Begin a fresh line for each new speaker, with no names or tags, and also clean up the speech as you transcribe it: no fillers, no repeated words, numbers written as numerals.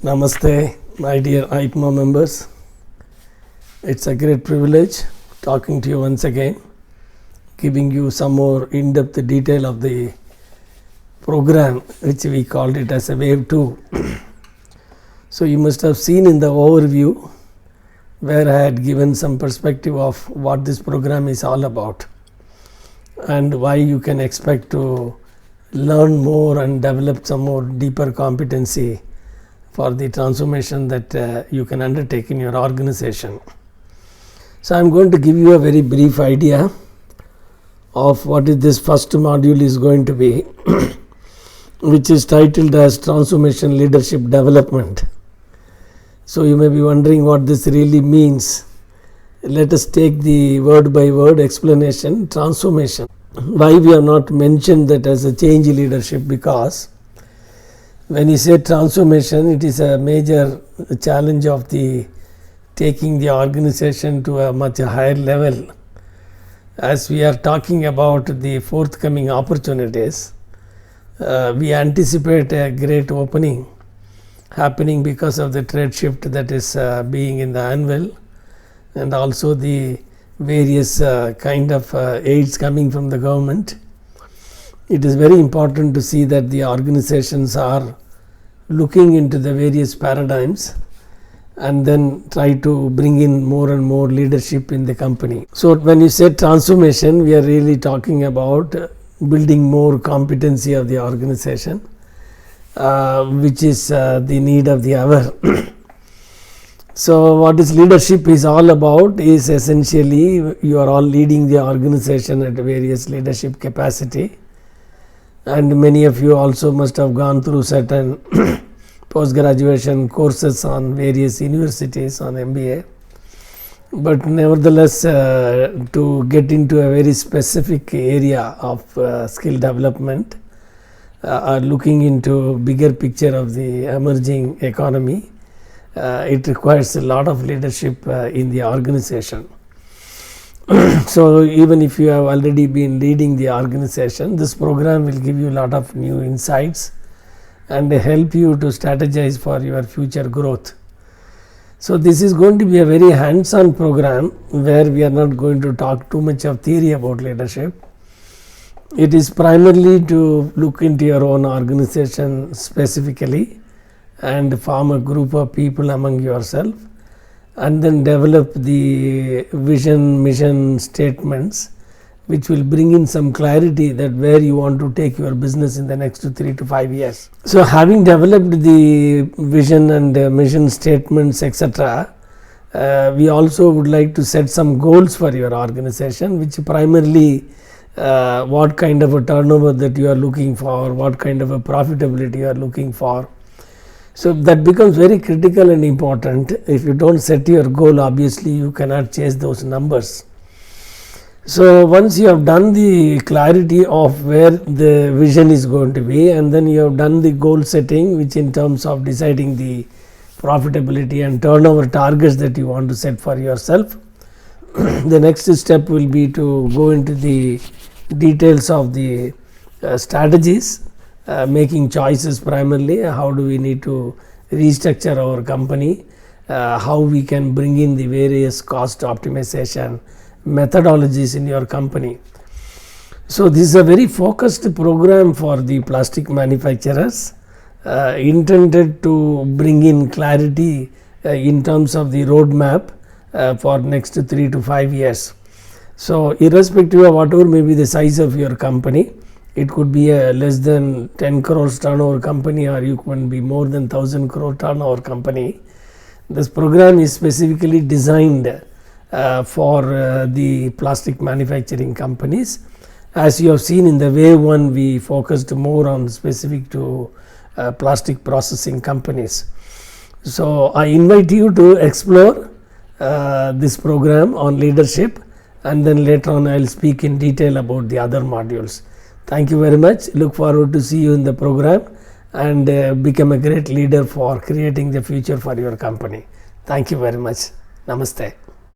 Namaste, my dear IPMA members. It's a great privilege talking to you once again, giving you some more in-depth detail of the program, which we called it as a Wave 2. So you must have seen in the overview where I had given some perspective of what this program is all about and why you can expect to learn more and develop some more deeper competency for the transformation that you can undertake in your organization. So I am going to give you a very brief idea of what is this first module is going to be, which is titled as Transformation Leadership Development. So you may be wondering what this really means. Let us take the word by word explanation. Transformation. Why we have not mentioned that as a change leadership? Because when you say transformation, it is a major challenge of taking the organization to a much higher level. As we are talking about the forthcoming opportunities, we anticipate a great opening happening because of the trade shift that is being in the anvil, and also the various kind of aids coming from the government. It is very important to see that the organizations are looking into the various paradigms and then try to bring in more and more leadership in the company. So when you say transformation, we are really talking about building more competency of the organization, which is the need of the hour. So what is leadership is all about is essentially you are all leading the organization at various leadership capacity. And many of you also must have gone through certain post-graduation courses on various universities on MBA. But nevertheless, to get into a very specific area of skill development, looking into bigger picture of the emerging economy, it requires a lot of leadership in the organization. So even if you have already been leading the organization, this program will give you a lot of new insights and help you to strategize for your future growth. So this is going to be a very hands-on program where we are not going to talk too much of theory about leadership. It is primarily to look into your own organization specifically and form a group of people among yourself, and then develop the vision, mission statements, which will bring in some clarity that where you want to take your business in the next 3 to 5 years. So having developed the vision and mission statements, etc., we also would like to set some goals for your organization, which primarily what kind of a turnover that you are looking for, what kind of a profitability you are looking for. So that becomes very critical and important. If you don't set your goal, obviously you cannot chase those numbers. So once you have done the clarity of where the vision is going to be, and then you have done the goal setting, which in terms of deciding the profitability and turnover targets that you want to set for yourself, the next step will be to go into the details of the strategies, making choices primarily, how do we need to restructure our company, how we can bring in the various cost optimization methodologies in your company. So this is a very focused program for the plastic manufacturers, intended to bring in clarity in terms of the roadmap for next 3 to 5 years. So irrespective of whatever may be the size of your company, it could be a less than 10 crores turnover company, or you can be more than 1000 crore turnover company. This program is specifically designed for the plastic manufacturing companies. As you have seen in the wave 1, we focused more on specific to plastic processing companies. So I invite you to explore this program on leadership, and then later on I will speak in detail about the other modules. Thank you very much. Look forward to see you in the program and become a great leader for creating the future for your company. Thank you very much. Namaste.